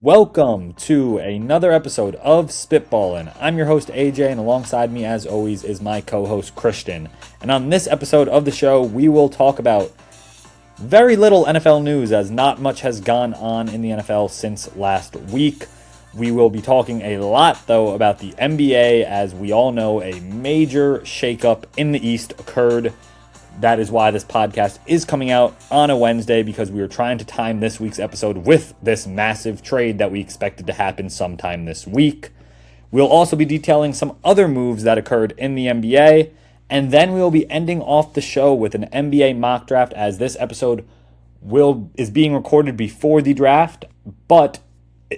Welcome to another episode of SpitBallin. I'm your host AJ, and alongside me as always is my co-host Christian. And on this episode of the show, we will talk about very little NFL news, as not much has gone on in the NFL since last week. We will be talking a lot, though, about the NBA, as we all know a major shakeup in the East occurred. That is why this podcast is coming out on a Wednesday, because we were trying to time this week's episode with this massive trade that we expected to happen sometime this week. We'll also be detailing some other moves that occurred in the NBA, and then we will be ending off the show with an NBA mock draft, as this episode is being recorded before the draft, but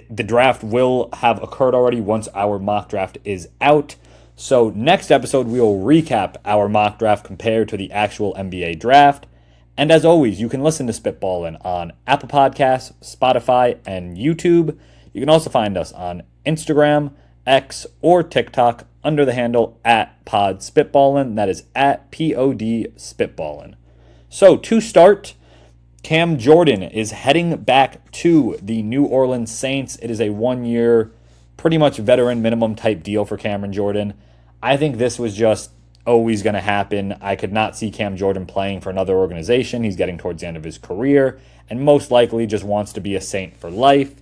the draft will have occurred already once our mock draft is out. So next episode, we will recap our mock draft compared to the actual NBA draft. And as always, you can listen to SpitBallin on Apple Podcasts, Spotify, and YouTube. You can also find us on Instagram, X, or TikTok under the handle @PodSpitBallin. That is @POD Spitballin. So to start, Cam Jordan is heading back to the New Orleans Saints. It is a 1-year, pretty much veteran minimum type deal for Cameron Jordan. I think this was just always going to happen. I could not see Cam Jordan playing for another organization. He's getting towards the end of his career and most likely just wants to be a Saint for life.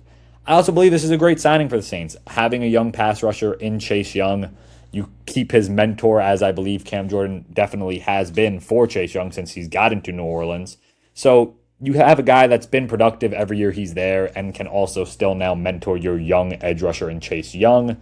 I also believe this is a great signing for the Saints. Having a young pass rusher in Chase Young, you keep his mentor, as I believe Cam Jordan definitely has been for Chase Young since he's got into New Orleans. So you have a guy that's been productive every year he's there and can also still now mentor your young edge rusher in Chase Young.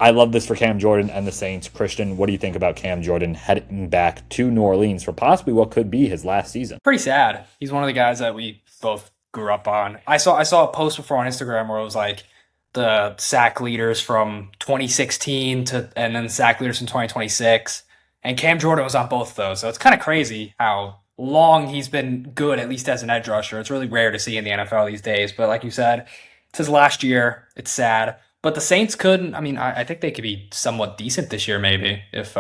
I love this for Cam Jordan and the Saints. Christian, what do you think about Cam Jordan heading back to New Orleans for possibly what could be his last season? Pretty sad. He's one of the guys that we both grew up on. I saw a post before on Instagram where it was like the sack leaders from 2016 and then sack leaders from 2026. And Cam Jordan was on both of those. So it's kind of crazy how long he's been good, at least as an edge rusher. It's really rare to see in the NFL these days. But like you said, it's his last year. It's sad. But the Saints could, I think they could be somewhat decent this year maybe if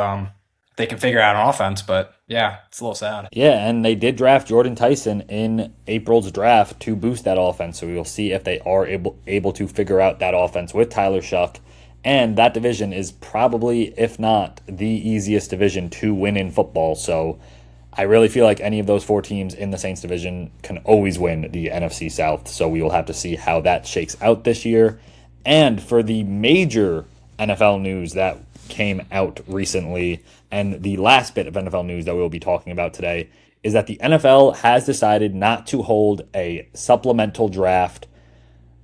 they can figure out an offense. But yeah, it's a little sad. Yeah, and they did draft Jordan Tyson in April's draft to boost that offense. So we will see if they are able to figure out that offense with Tyler Shuck. And that division is probably, if not, the easiest division to win in football. So I really feel like any of those four teams in the Saints division can always win the NFC South. So we will have to see how that shakes out this year. And for the major NFL news that came out recently, and the last bit of NFL news that we'll be talking about today, is that the NFL has decided not to hold a supplemental draft.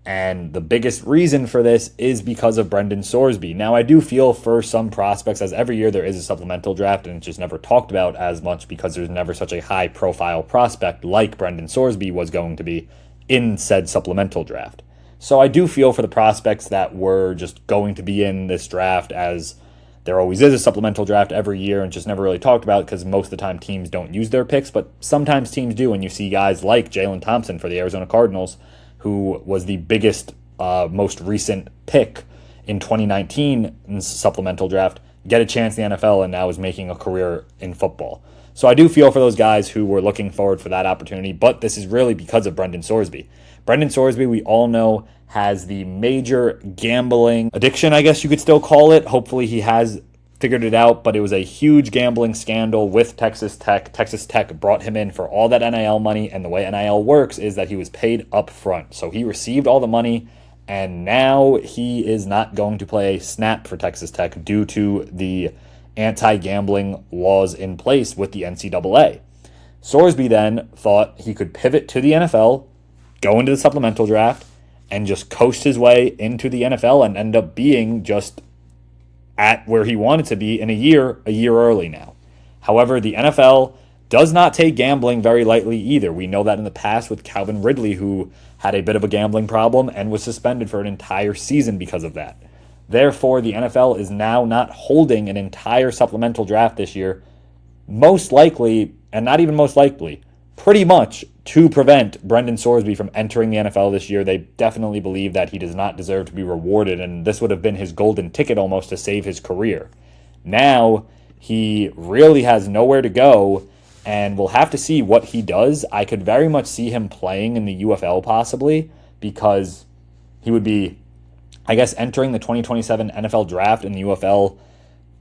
And the biggest reason for this is because of Brendan Sorsby. Now, I do feel for some prospects, as every year there is a supplemental draft, and it's just never talked about as much because there's never such a high-profile prospect like Brendan Sorsby was going to be in said supplemental draft. So I do feel for the prospects that were just going to be in this draft, as there always is a supplemental draft every year and just never really talked about because most of the time teams don't use their picks, but sometimes teams do, and you see guys like Jalen Thompson for the Arizona Cardinals, who was the biggest, most recent pick in 2019 in the supplemental draft, get a chance in the NFL and now is making a career in football. So I do feel for those guys who were looking forward for that opportunity, but this is really because of Brendan Sorsby. Brendan Sorsby, we all know, has the major gambling addiction, I guess you could still call it. Hopefully he has figured it out, but it was a huge gambling scandal with Texas Tech. Texas Tech brought him in for all that NIL money, and the way NIL works is that he was paid up front. So he received all the money, and now he is not going to play a snap for Texas Tech due to the anti-gambling laws in place with the NCAA. Sorsby then thought he could pivot to the NFL, go into the supplemental draft, and just coast his way into the NFL and end up being just at where he wanted to be in a year early now. However, the NFL does not take gambling very lightly either. We know that in the past with Calvin Ridley, who had a bit of a gambling problem and was suspended for an entire season because of that. Therefore, the NFL is now not holding an entire supplemental draft this year, most likely, and not even most likely, pretty much to prevent Brendan Sorsby from entering the NFL this year. They definitely believe that he does not deserve to be rewarded, and this would have been his golden ticket almost to save his career. Now, he really has nowhere to go, and we'll have to see what he does. I could very much see him playing in the UFL possibly, because he would be, I guess, entering the 2027 NFL draft, and the UFL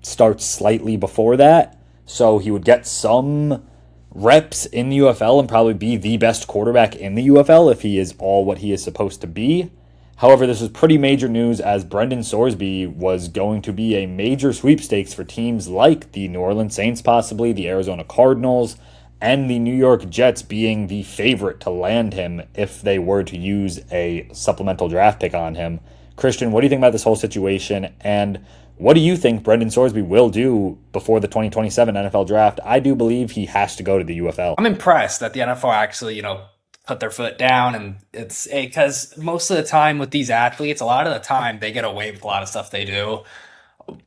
starts slightly before that. So he would get some reps in the UFL and probably be the best quarterback in the UFL if he is all what he is supposed to be. However, this is pretty major news, as Brendan Sorsby was going to be a major sweepstakes for teams like the New Orleans Saints, possibly the Arizona Cardinals, and the New York Jets being the favorite to land him if they were to use a supplemental draft pick on him. Christian, what do you think about this whole situation, and what do you think Brendan Sorsby will do before the 2027 NFL draft? I do believe he has to go to the UFL. I'm impressed that the NFL actually, put their foot down, and it's because most of the time with these athletes, a lot of the time they get away with a lot of stuff they do.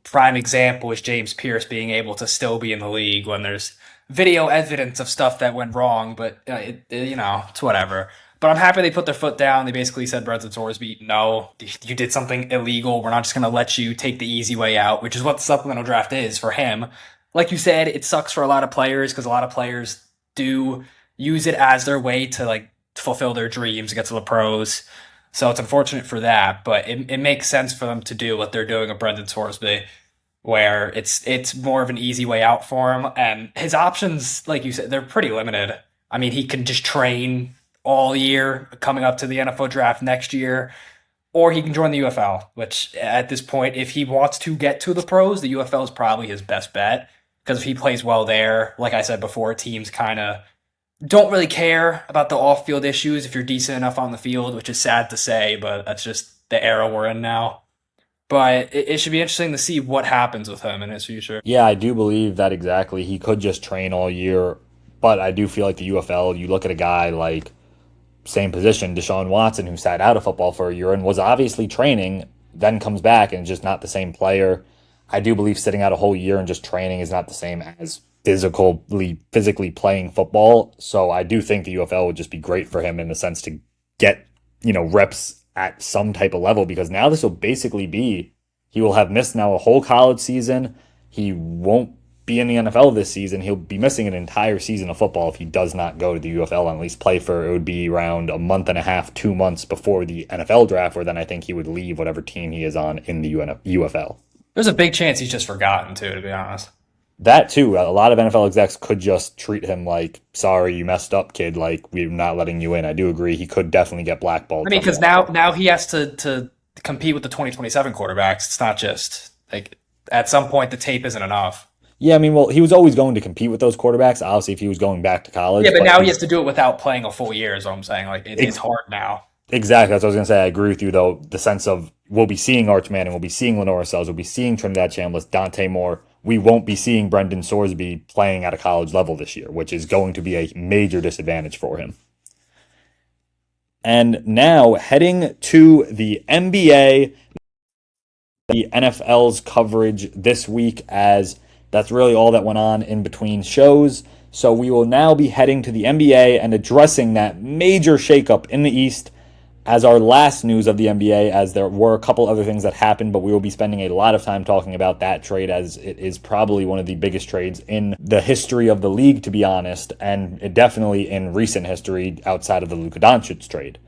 Prime example is James Pierce being able to still be in the league when there's video evidence of stuff that went wrong, but it's whatever. But I'm happy they put their foot down. They basically said, Brendan Sorsby, no, you did something illegal. We're not just going to let you take the easy way out, which is what the supplemental draft is for him. Like you said, it sucks for a lot of players because a lot of players do use it as their way to fulfill their dreams, get to the pros. So it's unfortunate for that, but it makes sense for them to do what they're doing with Brendan Sorsby, where it's more of an easy way out for him. And his options, like you said, they're pretty limited. I mean, he can just train all year coming up to the NFL draft next year, or he can join the UFL, which at this point, if he wants to get to the pros, the UFL is probably his best bet, because if he plays well there, like I said before, teams kind of don't really care about the off-field issues if you're decent enough on the field, which is sad to say, but that's just the era we're in now. But it should be interesting to see what happens with him in his future. Yeah, I do believe that exactly. He could just train all year, but I do feel like the UFL, you look at a guy like same position, Deshaun Watson, who sat out of football for a year and was obviously training, then comes back and just not the same player. I do believe sitting out a whole year and just training is not the same as physically playing football. So I do think the UFL would just be great for him in the sense to get, reps at some type of level, because now this will basically be, he will have missed now a whole college season. He won't be in the NFL this season. He'll be missing an entire season of football if he does not go to the UFL and at least play for, it would be around a month and a half, 2 months before the NFL draft, where then I think he would leave whatever team he is on in the UFL. There's a big chance he's just forgotten too, to be honest. That too, a lot of NFL execs could just treat him like, sorry, you messed up, kid, like, we're not letting you in. I do agree. He could definitely get blackballed. I mean, because now he has to compete with the 2027 quarterbacks. It's not just, at some point the tape isn't enough. Yeah, I mean, well, he was always going to compete with those quarterbacks, obviously, if he was going back to college. Yeah, but now he has to do it without playing a full year, is what I'm saying. It's hard now. Exactly. That's what I was going to say. I agree with you, though. The sense of, we'll be seeing Arch Manning, we'll be seeing Lenore Sells, we'll be seeing Trinidad Chambliss, Dante Moore. We won't be seeing Brendan Sorsby playing at a college level this year, which is going to be a major disadvantage for him. And now, heading to the NBA, the NFL's coverage this week, as that's really all that went on in between shows. So we will now be heading to the NBA and addressing that major shakeup in the East as our last news of the NBA, as there were a couple other things that happened, but we will be spending a lot of time talking about that trade, as it is probably one of the biggest trades in the history of the league, to be honest, and definitely in recent history outside of the Luka Doncic trade.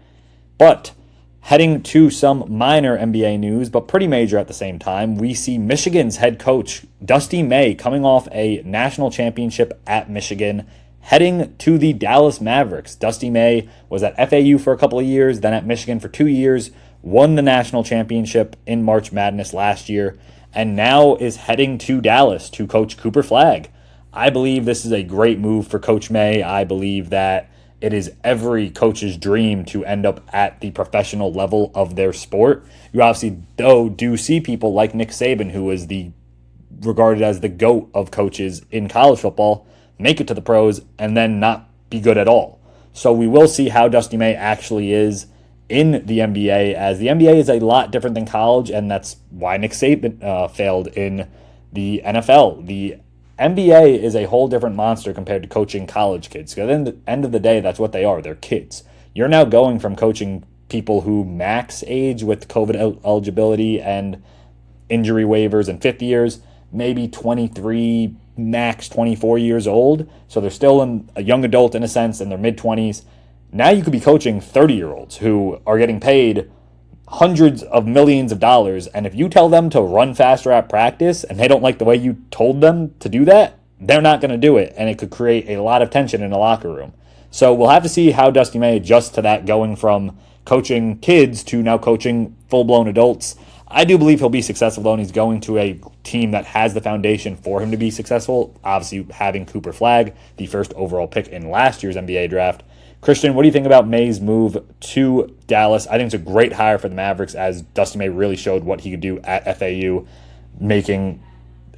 But heading to some minor NBA news, but pretty major at the same time, we see Michigan's head coach, Dusty May, coming off a national championship at Michigan, heading to the Dallas Mavericks. Dusty May was at FAU for a couple of years, then at Michigan for 2 years, won the national championship in March Madness last year, and now is heading to Dallas to coach Cooper Flagg. I believe this is a great move for Coach May. I believe that it is every coach's dream to end up at the professional level of their sport. You obviously, though, do see people like Nick Saban, who is regarded as the GOAT of coaches in college football, make it to the pros and then not be good at all. So we will see how Dusty May actually is in the NBA, as the NBA is a lot different than college, and that's why Nick Saban failed in the NFL. The NBA is a whole different monster compared to coaching college kids. Because at the end of the day, that's what they are. They're kids. You're now going from coaching people who max age with COVID eligibility and injury waivers and fifth years, maybe 23, max 24 years old. So they're still a young adult in a sense, in their mid-20s. Now you could be coaching 30-year-olds who are getting paid hundreds of millions of dollars. And if you tell them to run faster at practice and they don't like the way you told them to do that, they're not going to do it. And it could create a lot of tension in the locker room. So we'll have to see how Dusty May adjusts to that, going from coaching kids to now coaching full-blown adults. I do believe he'll be successful, though, and he's going to a team that has the foundation for him to be successful, obviously having Cooper Flagg, the first overall pick in last year's NBA draft. Christian, what do you think about May's move to Dallas? I think it's a great hire for the Mavericks, as Dusty May really showed what he could do at FAU, making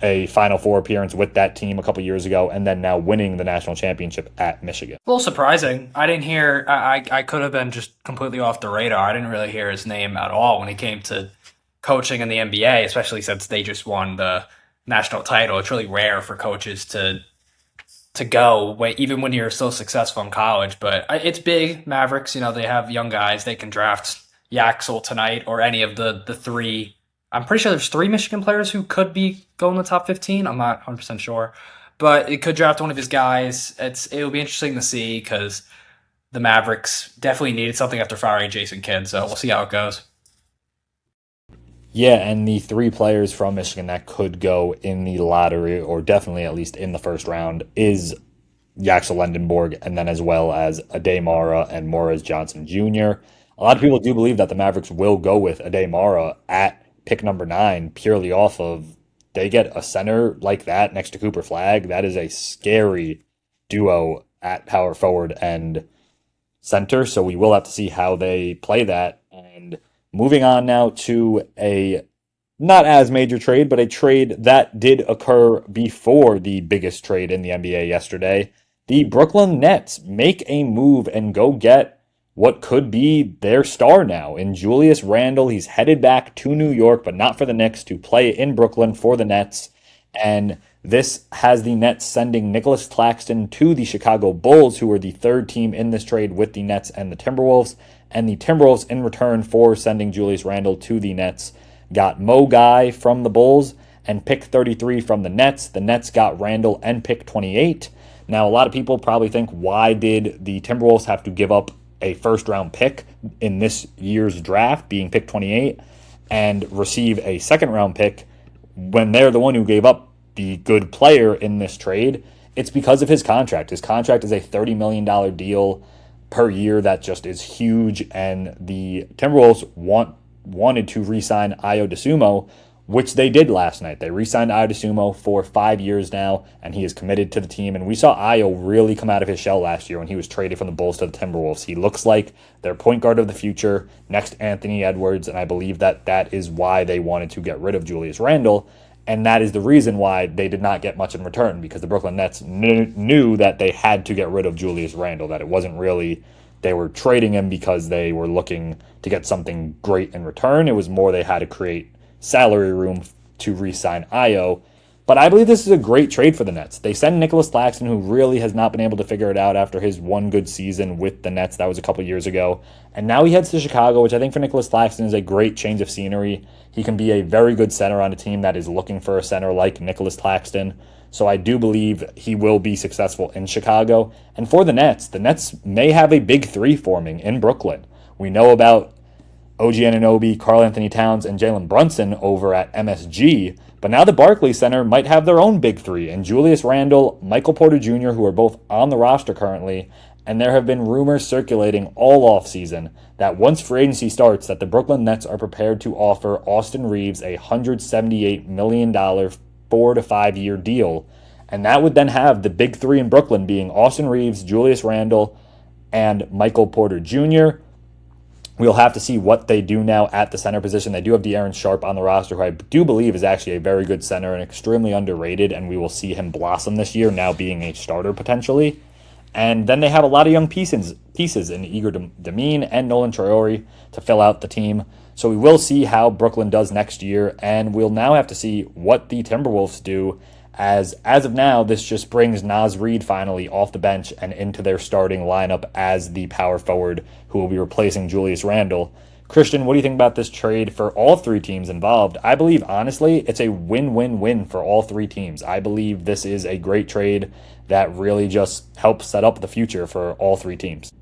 a Final Four appearance with that team a couple years ago, and then now winning the national championship at Michigan. A little surprising. I didn't hear, I could have been just completely off the radar. I didn't really hear his name at all when he came to coaching in the NBA, especially since they just won the national title. It's really rare for coaches to go, even when you're so successful in college. But it's big. Mavericks, they have young guys. They can draft Yaxel tonight or any of the three. I'm pretty sure there's 3 Michigan players who could be going in the top 15. I'm not 100% sure. But it could draft one of his guys. It'll be interesting to see, because the Mavericks definitely needed something after firing Jason Kidd. So we'll see how it goes. Yeah, and the 3 players from Michigan that could go in the lottery, or definitely at least in the first round, is Yaxel Lendenborg, and then as well as Ade Mara and Morris Johnson Jr. A lot of people do believe that the Mavericks will go with Ade Mara at pick number 9, purely off of they get a center like that next to Cooper Flagg. That is a scary duo at power forward and center, so we will have to see how they play that. And moving on now to a not as major trade, but a trade that did occur before the biggest trade in the NBA yesterday. The Brooklyn Nets make a move and go get what could be their star now in Julius Randle. He's headed back to New York, but not for the Knicks, to play in Brooklyn for the Nets. And this has the Nets sending Nicholas Claxton to the Chicago Bulls, who were the 3rd team in this trade with the Nets and the Timberwolves. And the Timberwolves, in return for sending Julius Randle to the Nets, got Mo Guy from the Bulls and pick 33 from the Nets. The Nets got Randle and pick 28. Now, a lot of people probably think, why did the Timberwolves have to give up a first-round pick in this year's draft, being pick 28, and receive a second-round pick when they're the one who gave up the good player in this trade? It's because of his contract. His contract is a $30 million deal per year that just is huge, and the Timberwolves wanted to re-sign Ayo Dosunmu, which they did last night. They re-signed Ayo Dosunmu for 5 years now, and he is committed to the team. And we saw Ayo really come out of his shell last year when he was traded from the Bulls to the Timberwolves. He looks like their point guard of the future, next to Anthony Edwards, and I believe that is why they wanted to get rid of Julius Randle, and that is the reason why they did not get much in return, because the Brooklyn Nets knew that they had to get rid of Julius Randle, that it wasn't really they were trading him because they were looking to get something great in return. It was more they had to create salary room to re-sign Ayo. But I believe this is a great trade for the Nets. They send Nicholas Claxton, who really has not been able to figure it out after his one good season with the Nets. That was a couple years ago. And now he heads to Chicago, which I think for Nicholas Claxton is a great change of scenery. He can be a very good center on a team that is looking for a center like Nicholas Claxton. So I do believe he will be successful in Chicago. And for the Nets may have a big 3 forming in Brooklyn. We know about OG Anunoby, Karl Anthony Towns, and Jalen Brunson over at MSG. But now the Barclays Center might have their own big 3, and Julius Randle, Michael Porter Jr., who are both on the roster currently. And there have been rumors circulating all offseason that once free agency starts, that the Brooklyn Nets are prepared to offer Austin Reeves a $178 million 4 to 5 year deal. And that would then have the big 3 in Brooklyn being Austin Reeves, Julius Randle, and Michael Porter Jr. We'll have to see what they do now at the center position. They do have De'Aaron Sharp on the roster, who I do believe is actually a very good center and extremely underrated, and we will see him blossom this year, now being a starter potentially. And then they have a lot of young pieces in Igor Demine and Nolan Traore to fill out the team. So we will see how Brooklyn does next year, and we'll now have to see what the Timberwolves do, as of now, this just brings Naz Reid finally off the bench and into their starting lineup as the power forward who will be replacing Julius Randle. Christian, what do you think about this trade for all 3 teams involved? I believe, honestly, it's a win-win-win for all 3 teams. I believe this is a great trade that really just helps set up the future for all 3 teams.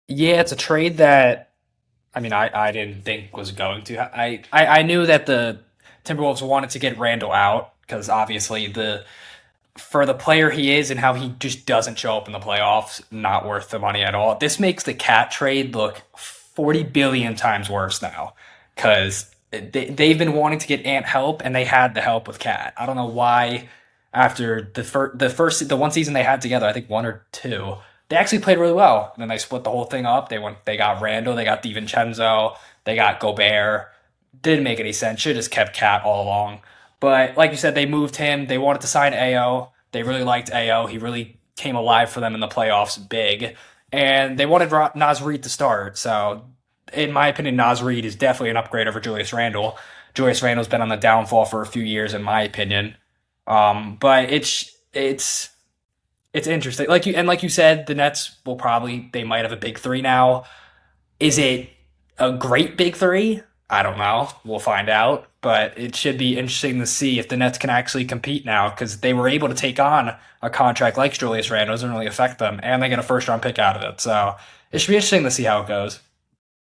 Yeah, it's a trade that I mean, I didn't think was going to. I knew that the Timberwolves wanted to get Randall out because obviously for the player he is and how he just doesn't show up in the playoffs, not worth the money at all. This makes the Cat trade look 40 billion times worse now because they've been wanting to get Ant help and they had the help with Cat. I don't know why after the one season they had together, I think one or two, they actually played really well. And then they split the whole thing up. They got Randall, they got DiVincenzo, they got Gobert. Didn't make any sense. Should have just kept Cat all along. But like you said, they moved him. They wanted to sign AO. They really liked AO. He really came alive for them in the playoffs big. And they wanted Naz Reid to start. So in my opinion, Naz Reid is definitely an upgrade over Julius Randle. Julius Randle's been on the downfall for a few years, in my opinion. But it's interesting. Like you said, the Nets they might have a big three now. Is it a great big three? I don't know. We'll find out. But it should be interesting to see if the Nets can actually compete now because they were able to take on a contract like Julius Randle. It doesn't really affect them, and they get a first-round pick out of it. So it should be interesting to see how it goes.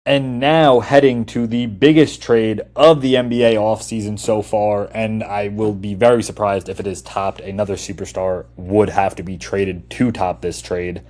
And now heading to the biggest trade of the NBA offseason so far, and I will be very surprised if it is topped. Another superstar would have to be traded to top this trade.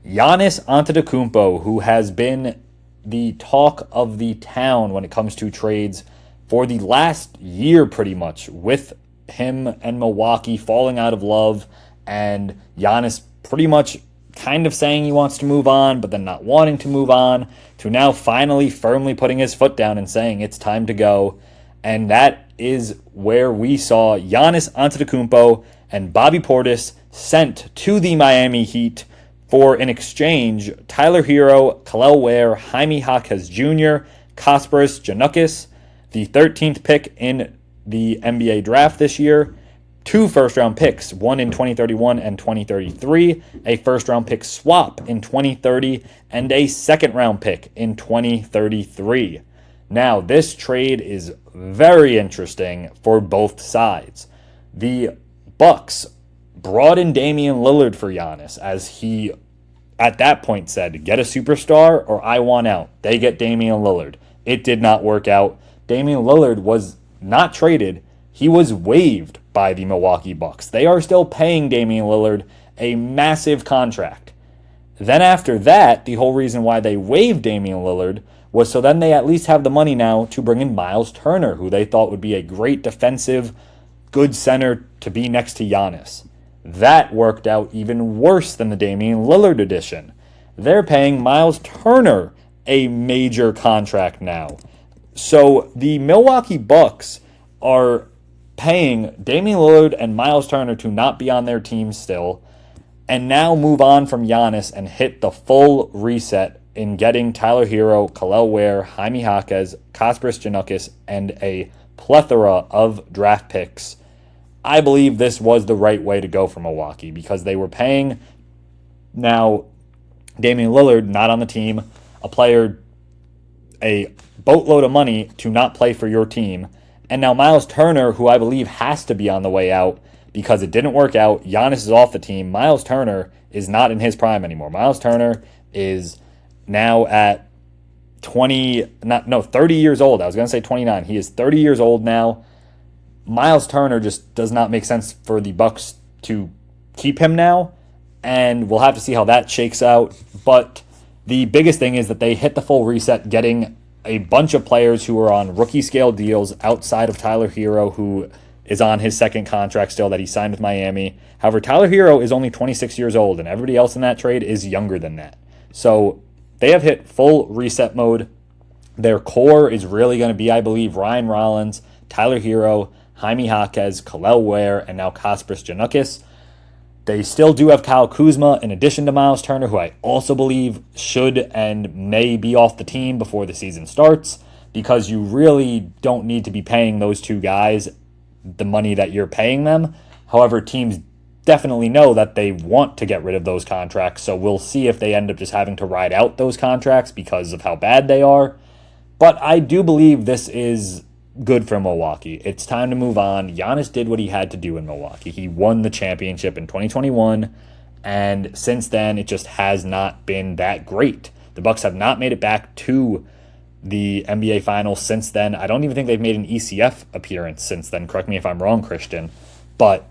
Giannis Antetokounmpo, who has been the talk of the town when it comes to trades for the last year pretty much, with him and Milwaukee falling out of love and Giannis pretty much kind of saying he wants to move on, but then not wanting to move on, to now finally firmly putting his foot down and saying it's time to go. And that is where we saw Giannis Antetokounmpo and Bobby Portis sent to the Miami Heat for an exchange Tyler Hero, Kel'el Ware, Jaime Jaquez Jr., Kasparas Giannakis, the 13th pick in the NBA draft this year, 2 first-round picks, one in 2031 and 2033, a first-round pick swap in 2030, and a second-round pick in 2033. Now, this trade is very interesting for both sides. The Bucks brought in Damian Lillard for Giannis, as he, at that point, said, get a superstar or I want out. They get Damian Lillard. It did not work out. Damian Lillard was not traded. He was waived by the Milwaukee Bucks. They are still paying Damian Lillard a massive contract. Then after that, the whole reason why they waived Damian Lillard was so then they at least have the money now to bring in Miles Turner, who they thought would be a great defensive, good center to be next to Giannis. That worked out even worse than the Damian Lillard addition. They're paying Miles Turner a major contract now. So the Milwaukee Bucks are paying Damian Lillard and Miles Turner to not be on their team still, and now move on from Giannis and hit the full reset in getting Tyler Hero, Kel'el Ware, Jaime Jaquez, Kasparas Giannakis, and a plethora of draft picks. I believe this was the right way to go for Milwaukee because they were paying now Damian Lillard, not on the team, a player a boatload of money to not play for your team. And now Miles Turner, who I believe has to be on the way out because it didn't work out. Giannis is off the team. Miles Turner is not in his prime anymore. Miles Turner is now at 30 years old. I was going to say 29. He is 30 years old now. Miles Turner just does not make sense for the Bucks to keep him now, and we'll have to see how that shakes out. But the biggest thing is that they hit the full reset, getting a bunch of players who are on rookie scale deals outside of Tyler Hero, who is on his second contract still that he signed with Miami. However, Tyler Hero is only 26 years old, and everybody else in that trade is younger than that. So they have hit full reset mode. Their core is really going to be, I believe, Ryan Rollins, Tyler Hero, Jaime Jaquez, Kel'el Ware, and now Kasparas Giannakis. They still do have Kyle Kuzma in addition to Miles Turner, who I also believe should and may be off the team before the season starts, because you really don't need to be paying those two guys the money that you're paying them. However, teams definitely know that they want to get rid of those contracts, so we'll see if they end up just having to ride out those contracts because of how bad they are. But I do believe this is good for Milwaukee. It's time to move on. Giannis did what he had to do in Milwaukee. He won the championship in 2021, and since then, it just has not been that great. The Bucks have not made it back to the NBA Finals since then. I don't even think they've made an ECF appearance since then. Correct me if I'm wrong, Christian. But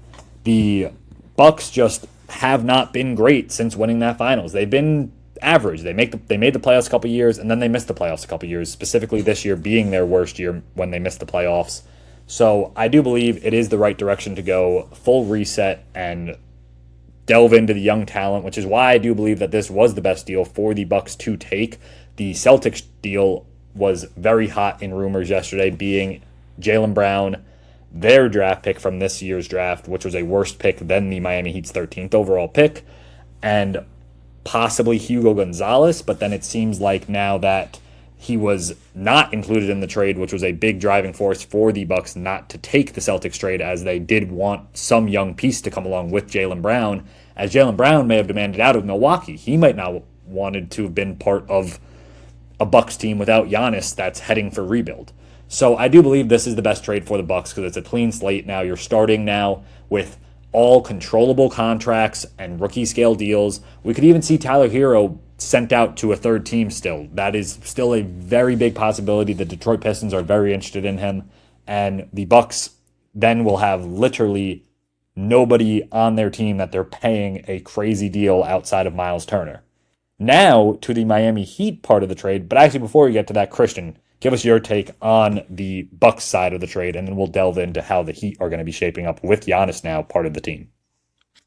the Bucks just have not been great since winning that Finals. They've been average. They made the playoffs a couple years, and then they missed the playoffs a couple years, specifically this year being their worst year when they missed the playoffs. So I do believe it is the right direction to go, full reset, and delve into the young talent, which is why I do believe that this was the best deal for the Bucks to take. The Celtics deal was very hot in rumors yesterday, being Jaylen Brown, their draft pick from this year's draft, which was a worse pick than the Miami Heat's 13th overall pick, and possibly Hugo Gonzalez, but then it seems like now that he was not included in the trade, which was a big driving force for the Bucks not to take the Celtics trade, as they did want some young piece to come along with Jaylen Brown, as Jaylen Brown may have demanded out of Milwaukee. He might not wanted to have been part of a Bucks team without Giannis that's heading for rebuild. So I do believe this is the best trade for the Bucks because it's a clean slate now. You're starting now with all controllable contracts and rookie scale deals. We could even see Tyler Hero sent out to a third team still. That is still a very big possibility. The Detroit Pistons are very interested in him, and the Bucks then will have literally nobody on their team that they're paying a crazy deal outside of Miles Turner. Now to the Miami Heat part of the trade, but actually before we get to that, Christian, give us your take on the Bucks side of the trade, and then we'll delve into how the Heat are going to be shaping up with Giannis now part of the team.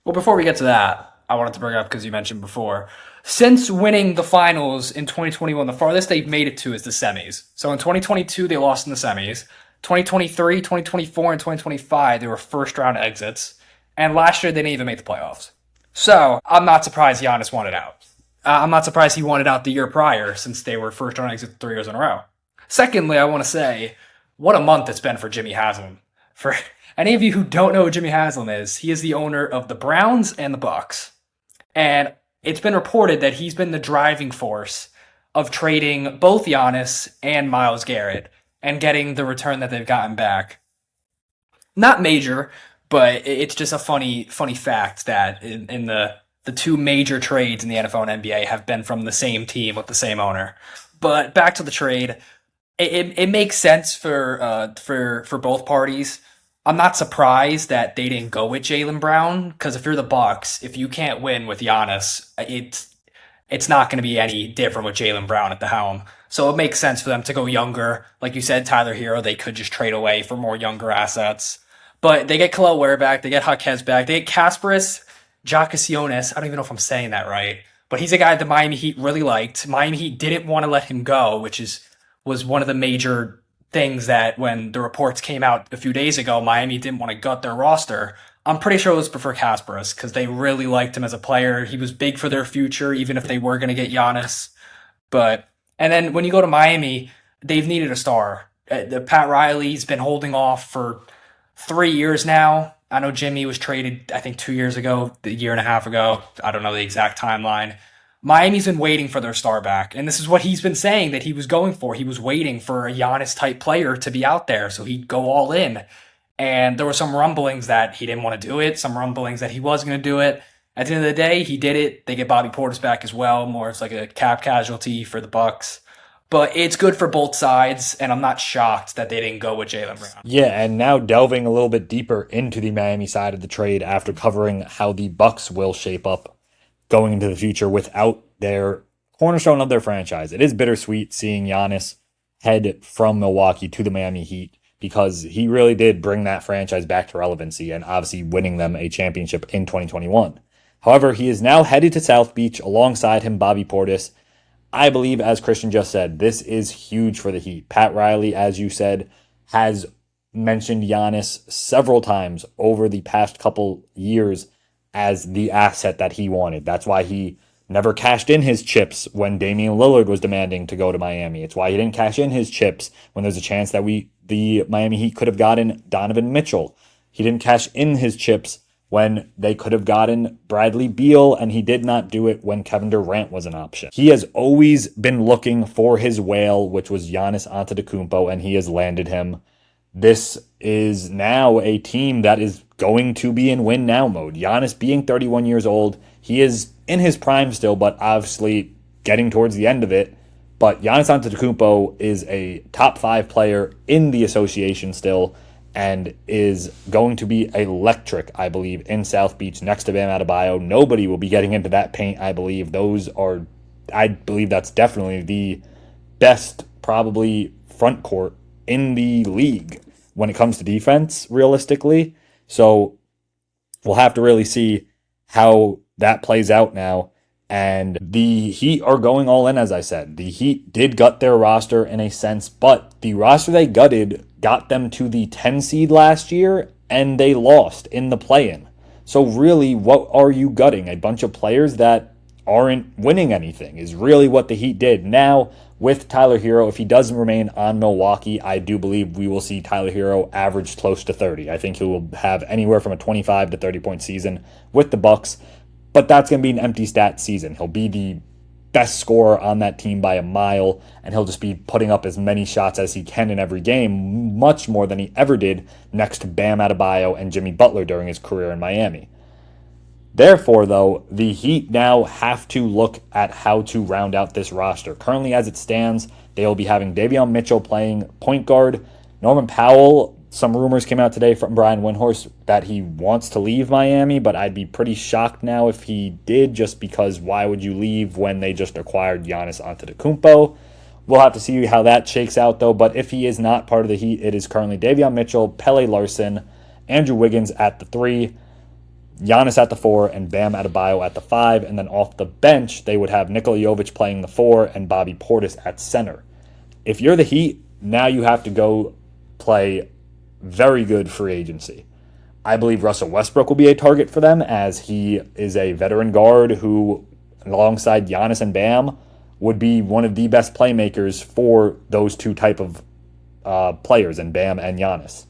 Well, before we get to that, I wanted to bring up, because you mentioned before, since winning the finals in 2021, the farthest they've made it to is the semis. So in 2022, they lost in the semis. 2023, 2024, and 2025, they were first-round exits. And last year, they didn't even make the playoffs. So I'm not surprised Giannis wanted out. I'm not surprised he wanted out the year prior, since they were first-round exits 3 years in a row. Secondly, I want to say, what a month it's been for Jimmy Haslam. For any of you who don't know who Jimmy Haslam is, he is the owner of the Browns and the Bucks. And it's been reported that he's been the driving force of trading both Giannis and Myles Garrett and getting the return that they've gotten back. Not major, but it's just a funny fact that in the two major trades in the NFL and NBA have been from the same team with the same owner. But back to the trade. It makes sense for both parties. I'm not surprised that they didn't go with Jaylen Brown, because if you're the Bucks, if you can't win with Giannis, it's not going to be any different with Jaylen Brown at the helm. So it makes sense for them to go younger. Like you said, Tyler Hero, they could just trade away for more younger assets. But they get Khalil Ware back, they get Jaquez back, they get Kasparis Jakasionis. I don't even know if I'm saying that right, but he's a guy that Miami Heat really liked. Miami Heat didn't want to let him go, which was one of the major things that when the reports came out a few days ago, Miami didn't want to gut their roster. I'm pretty sure it was for Kasparis because they really liked him as a player. He was big for their future, even if they were going to get Giannis. And then when you go to Miami, they've needed a star. Pat Riley's been holding off for 3 years now. I know Jimmy was traded, I think 2 years ago, a year and a half ago. I don't know the exact timeline. Miami's been waiting for their star back, and this is what he's been saying that he was going for. He was waiting for a Giannis-type player to be out there, so he'd go all in. And there were some rumblings that he didn't want to do it, some rumblings that he was going to do it. At the end of the day, he did it. They get Bobby Portis back as well, more as like a cap casualty for the Bucks. But it's good for both sides, and I'm not shocked that they didn't go with Jaylen Brown. Yeah, and now delving a little bit deeper into the Miami side of the trade after covering how the Bucks will shape up going into the future without their cornerstone of their franchise. It is bittersweet seeing Giannis head from Milwaukee to the Miami Heat because he really did bring that franchise back to relevancy and obviously winning them a championship in 2021. However, he is now headed to South Beach alongside him, Bobby Portis. I believe, as Christian just said, this is huge for the Heat. Pat Riley, as you said, has mentioned Giannis several times over the past couple years as the asset that he wanted. That's why he never cashed in his chips when Damian Lillard was demanding to go to Miami. It's why he didn't cash in his chips when there's a chance that the Miami Heat could have gotten Donovan Mitchell. He didn't cash in his chips when they could have gotten Bradley Beal, and he did not do it when Kevin Durant was an option. He has always been looking for his whale, which was Giannis Antetokounmpo, and he has landed him. This is now a team that is going to be in win now mode. Giannis being 31 years old, he is in his prime still, but obviously getting towards the end of it. But Giannis Antetokounmpo is a top 5 player in the association still, and is going to be electric, I believe, in South Beach next to Bam Adebayo. Nobody will be getting into that paint, I believe. I believe that's definitely the best, probably, front court in the league when it comes to defense, realistically. So we'll have to really see how that plays out now. And the Heat are going all in, as I said. The Heat did gut their roster in a sense, but the roster they gutted got them to the 10 seed last year, and they lost in the play-in. So really, what are you gutting? A bunch of players that aren't winning anything is really what the Heat did. Now, with Tyler Hero, if he doesn't remain on Milwaukee, I do believe we will see Tyler Hero average close to 30. I think he will have anywhere from a 25 to 30-point season with the Bucks. But that's going to be an empty stat season. He'll be the best scorer on that team by a mile, and he'll just be putting up as many shots as he can in every game, much more than he ever did next to Bam Adebayo and Jimmy Butler during his career in Miami. Therefore, though, the Heat now have to look at how to round out this roster. Currently, as it stands, they will be having Davion Mitchell playing point guard. Norman Powell, some rumors came out today from Brian Windhorst that he wants to leave Miami, but I'd be pretty shocked now if he did, just because why would you leave when they just acquired Giannis Antetokounmpo? We'll have to see how that shakes out, though. But if he is not part of the Heat, it is currently Davion Mitchell, Pele Larson, Andrew Wiggins at the 3, Giannis at the 4, and Bam Adebayo at the 5. And then off the bench, they would have Nikola Jovic playing the 4 and Bobby Portis at center. If you're the Heat, now you have to go play very good free agency. I believe Russell Westbrook will be a target for them, as he is a veteran guard who, alongside Giannis and Bam, would be one of the best playmakers for those two type of players, in Bam and Giannis.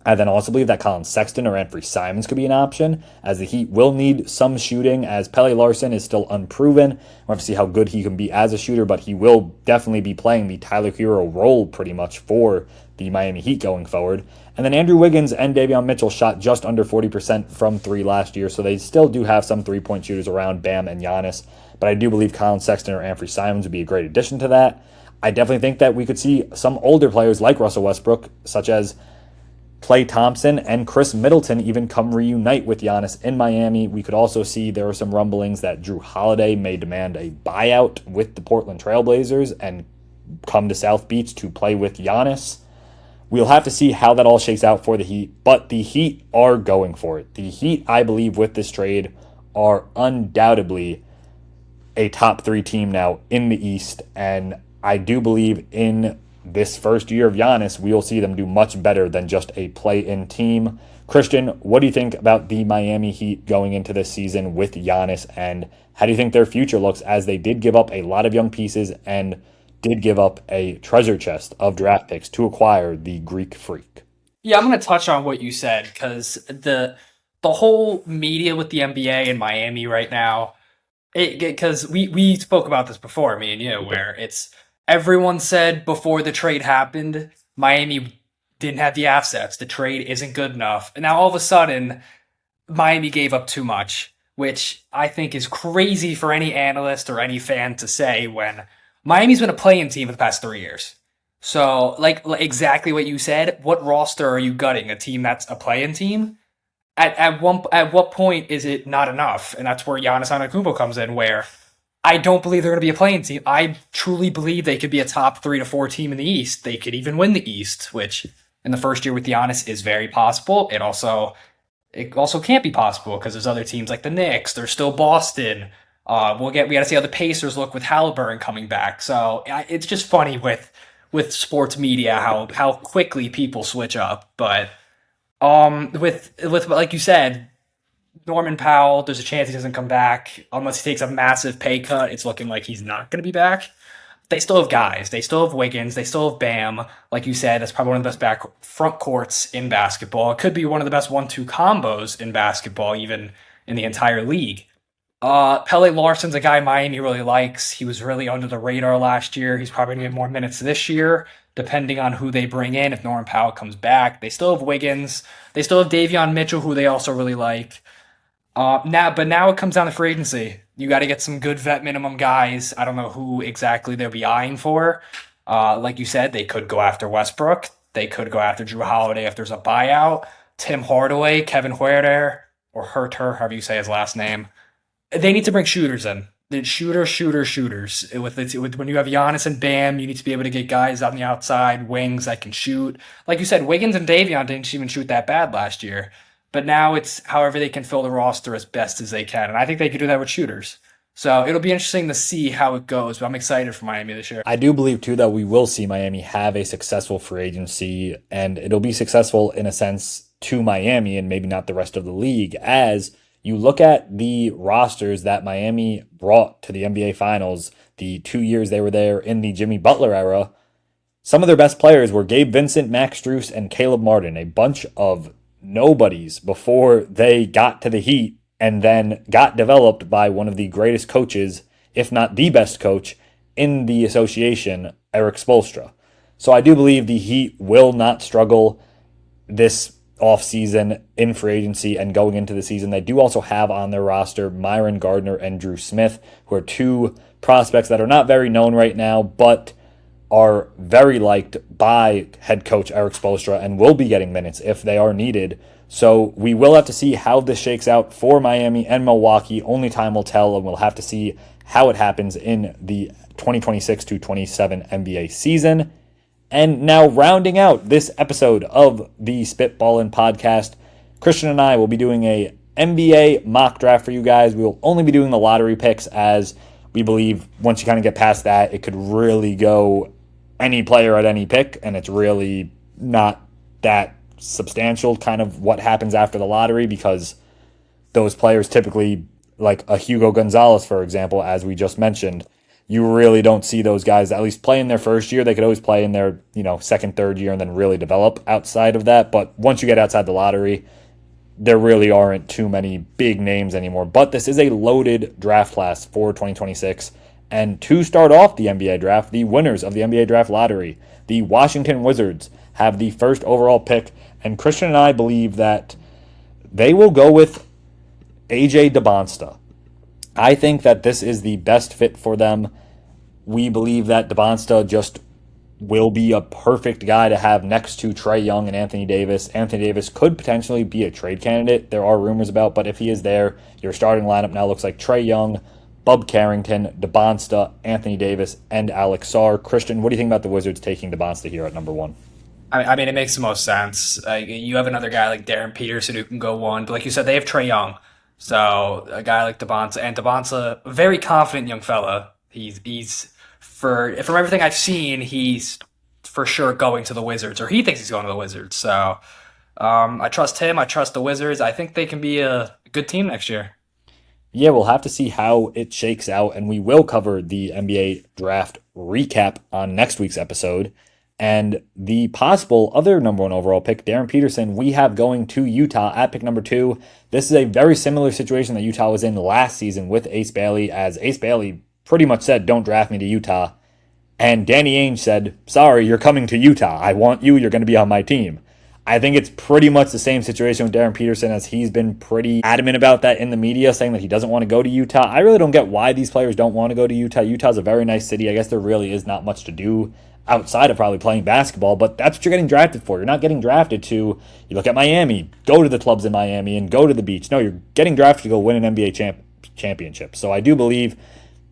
I then also believe that Colin Sexton or Anthony Simons could be an option, as the Heat will need some shooting, as Pele Larson is still unproven. We'll have to see how good he can be as a shooter, but he will definitely be playing the Tyler Hero role pretty much for the Miami Heat going forward. And then Andrew Wiggins and Davion Mitchell shot just under 40% from 3 last year, so they still do have some 3-point shooters around Bam and Giannis. But I do believe Colin Sexton or Anthony Simons would be a great addition to that. I definitely think that we could see some older players like Russell Westbrook, such as Klay Thompson and Chris Middleton, even come reunite with Giannis in Miami. We could also see there are some rumblings that Drew Holiday may demand a buyout with the Portland Trailblazers and come to South Beach to play with Giannis. We'll have to see how that all shakes out for the Heat, but the Heat are going for it. The Heat, I believe, with this trade, are undoubtedly a top 3 team now in the East, and I do believe in this first year of Giannis, we will see them do much better than just a play-in team. Christian, what do you think about the Miami Heat going into this season with Giannis, and how do you think their future looks, as they did give up a lot of young pieces and did give up a treasure chest of draft picks to acquire the Greek Freak? Yeah, I'm going to touch on what you said, because the whole media with the NBA and Miami right now, because we spoke about this before, me and you, where it's everyone said before the trade happened, Miami didn't have the assets. The trade isn't good enough. And now all of a sudden, Miami gave up too much, which I think is crazy for any analyst or any fan to say when Miami's been a play-in team for the past 3 years. So, like exactly what you said, what roster are you gutting? A team that's a play-in team? At what point is it not enough? And that's where Giannis Antetokounmpo comes in, where I don't believe they're going to be a play-in team. I truly believe they could be a top 3 to 4 team in the East. They could even win the East, which in the first year with Giannis is very possible. It also can't be possible because there's other teams like the Knicks. There's still Boston. We got to see how the Pacers look with Halliburton coming back. So it's just funny with sports media how quickly people switch up. But with like you said, Norman Powell, there's a chance he doesn't come back unless he takes a massive pay cut. It's looking like he's not going to be back. They still have guys. They still have Wiggins. They still have Bam. Like you said, that's probably one of the best front courts in basketball. It could be one of the best 1-2 combos in basketball, even in the entire league. Pele Larson's a guy Miami really likes. He was really under the radar last year. He's probably going to get more minutes this year, depending on who they bring in. If Norman Powell comes back, they still have Wiggins. They still have Davion Mitchell, who they also really like. Now it comes down to free agency. You got to get some good vet minimum guys. I don't know who exactly they'll be eyeing for. Like you said, they could go after Westbrook. They could go after Drew Holiday if there's a buyout. Tim Hardaway, Kevin Huerter, or Herter, however you say his last name. They need to bring shooters in. The shooters. When you have Giannis and Bam, you need to be able to get guys on the outside, wings that can shoot. Like you said, Wiggins and Davion didn't even shoot that bad last year. But now it's however they can fill the roster as best as they can. And I think they could do that with shooters. So it'll be interesting to see how it goes. But I'm excited for Miami this year. I do believe, too, that we will see Miami have a successful free agency, and it'll be successful in a sense to Miami and maybe not the rest of the league, as you look at the rosters that Miami brought to the NBA Finals the 2 years they were there in the Jimmy Butler era. Some of their best players were Gabe Vincent, Max Strus, and Caleb Martin, a bunch of nobodies before they got to the Heat and then got developed by one of the greatest coaches, if not the best coach, in the association, Eric Spoelstra. So I do believe the Heat will not struggle this offseason in free agency and going into the season. They do also have on their roster Myron Gardner and Drew Smith, who are two prospects that are not very known right now, but are very liked by head coach Eric Spoelstra and will be getting minutes if they are needed. So we will have to see how this shakes out for Miami and Milwaukee. Only time will tell, and we'll have to see how it happens in the 2026 to 27 NBA season. And now rounding out this episode of the SpitBallin podcast, Christian and I will be doing a NBA mock draft for you guys. We will only be doing the lottery picks, as we believe once you kind of get past that, it could really go any player at any pick, and it's really not that substantial kind of what happens after the lottery, because those players typically, like a Hugo Gonzalez, for example, as we just mentioned, you really don't see those guys at least play in their first year. They could always play in their, second, third year and then really develop outside of that. But once you get outside the lottery, there really aren't too many big names anymore. But this is a loaded draft class for 2026. And to start off the NBA draft, the winners of the NBA draft lottery, the Washington Wizards, have the first overall pick. And Christian and I believe that they will go with AJ Dybantsa. I think that this is the best fit for them. We believe that Dybantsa just will be a perfect guy to have next to Trae Young and Anthony Davis. Anthony Davis could potentially be a trade candidate, there are rumors about, but if he is there, your starting lineup now looks like Trae Young, Bub Carrington, Dybantsa, Anthony Davis, and Alex Sarr. Christian, what do you think about the Wizards taking Dybantsa here at number one? I mean, it makes the most sense. You have another guy like Darryn Peterson who can go one, but like you said, they have Trae Young. So a guy like Dybantsa, and Dybantsa, a very confident young fella. He's from everything I've seen, he's for sure going to the Wizards, or he thinks he's going to the Wizards. So I trust him. I trust the Wizards. I think they can be a good team next year. Yeah, we'll have to see how it shakes out, and we will cover the NBA draft recap on next week's episode. And the possible other number one overall pick, Darryn Peterson, we have going to Utah at pick number 2. This is a very similar situation that Utah was in last season with Ace Bailey, as Ace Bailey pretty much said, don't draft me to Utah. And Danny Ainge said, sorry, you're coming to Utah. I want you. You're going to be on my team. I think it's pretty much the same situation with Darryn Peterson, as he's been pretty adamant about that in the media, saying that he doesn't want to go to Utah. I really don't get why these players don't want to go to Utah. Utah's a very nice city. I guess there really is not much to do outside of probably playing basketball, but that's what you're getting drafted for. You're not getting drafted to, you look at Miami, go to the clubs in Miami and go to the beach. No, you're getting drafted to go win an NBA championship. So I do believe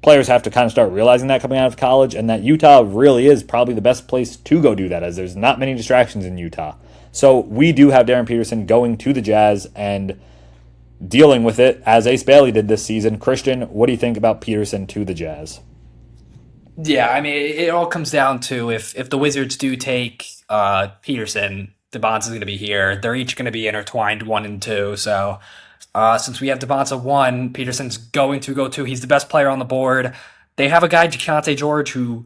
players have to kind of start realizing that coming out of college, and that Utah really is probably the best place to go do that, as there's not many distractions in Utah. So we do have Darryn Peterson going to the Jazz and dealing with it as Ace Bailey did this season. Christian, what do you think about Peterson to the Jazz? Yeah, I mean, it all comes down to if the Wizards do take Peterson, Dybantsa's going to be here. They're each going to be intertwined 1 and 2. So since we have Dybantsa 1, Peterson's going to go 2. He's the best player on the board. They have a guy, Keontae George, who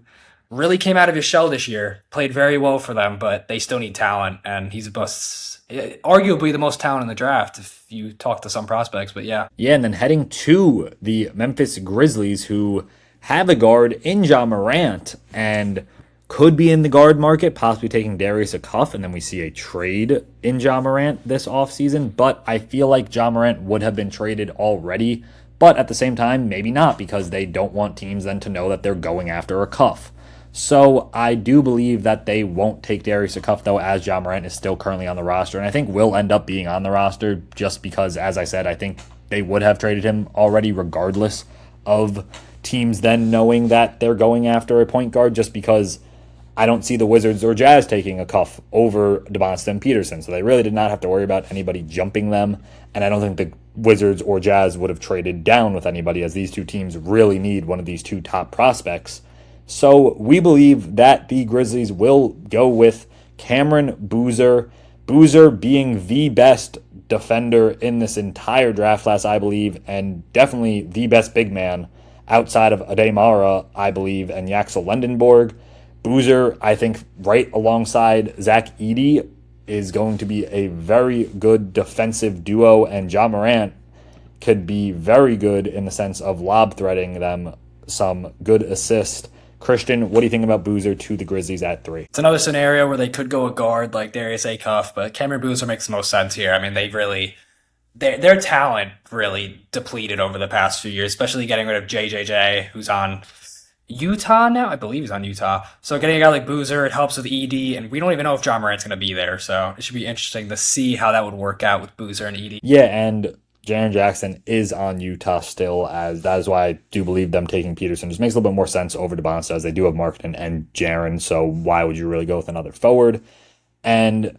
really came out of his shell this year, played very well for them, but they still need talent, and he's arguably the most talent in the draft if you talk to some prospects, but yeah. Yeah, and then heading to the Memphis Grizzlies, who have a guard in Ja Morant, and could be in the guard market, possibly taking Darius Acuff, and then we see a trade in Ja Morant this offseason. But I feel like Ja Morant would have been traded already. But at the same time, maybe not, because they don't want teams then to know that they're going after Acuff. So I do believe that they won't take Darius Acuff, though, as Ja Morant is still currently on the roster. And I think will end up being on the roster just because, as I said, I think they would have traded him already regardless of teams then knowing that they're going after a point guard, just because I don't see the Wizards or Jazz taking Acuff over Dybantsa and Peterson. So they really did not have to worry about anybody jumping them. And I don't think the Wizards or Jazz would have traded down with anybody, as these two teams really need one of these two top prospects. So we believe that the Grizzlies will go with Cameron Boozer. Boozer being the best defender in this entire draft class, I believe, and definitely the best big man outside of Ademara, I believe, and Yaxel Lendenborg. Boozer, I think, right alongside Zach Edey, is going to be a very good defensive duo, and Ja Morant could be very good in the sense of lob threading them some good assist. Christian, what do you think about Boozer to the Grizzlies at 3? It's another scenario where they could go a guard like Darius Acuff, but Cameron Boozer makes the most sense here. I mean, their talent really depleted over the past few years, especially getting rid of JJJ, who's on Utah now. I believe he's on Utah. So getting a guy like Boozer, it helps with ED, and we don't even know if Ja Morant's going to be there. So it should be interesting to see how that would work out with Boozer and ED. Yeah, and Jaren Jackson is on Utah still, as that is why I do believe them taking Peterson. Just makes a little bit more sense over Dybantsa, as they do have Markkanen and Jaren, so why would you really go with another forward? And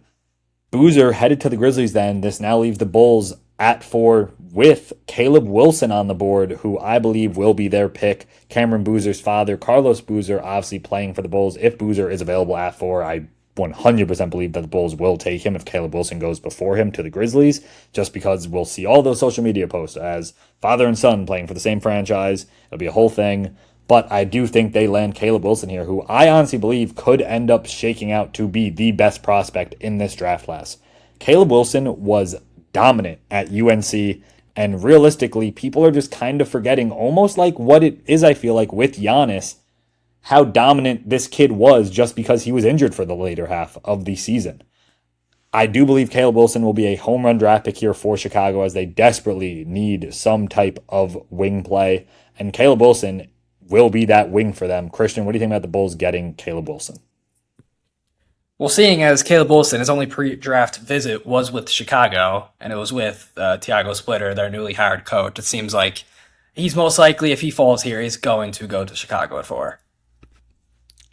Boozer headed to the Grizzlies then. This now leaves the Bulls at 4 with Caleb Wilson on the board, who I believe will be their pick. Cameron Boozer's father, Carlos Boozer, obviously playing for the Bulls. If Boozer is available at 4, I 100% believe that the Bulls will take him if Caleb Wilson goes before him to the Grizzlies, just because we'll see all those social media posts as father and son playing for the same franchise. It'll be a whole thing. But I do think they land Caleb Wilson here, who I honestly believe could end up shaking out to be the best prospect in this draft class. Caleb Wilson was dominant at UNC, and realistically, people are just kind of forgetting, almost like what it is, I feel like, with Giannis, how dominant this kid was just because he was injured for the later half of the season. I do believe Caleb Wilson will be a home run draft pick here for Chicago, as they desperately need some type of wing play, and Caleb Wilson will be that wing for them. Christian, what do you think about the Bulls getting Caleb Wilson? Well, seeing as Caleb Wilson, his only pre-draft visit was with Chicago, and it was with Tiago Splitter, their newly hired coach, it seems like he's most likely, if he falls here, he's going to go to Chicago at 4.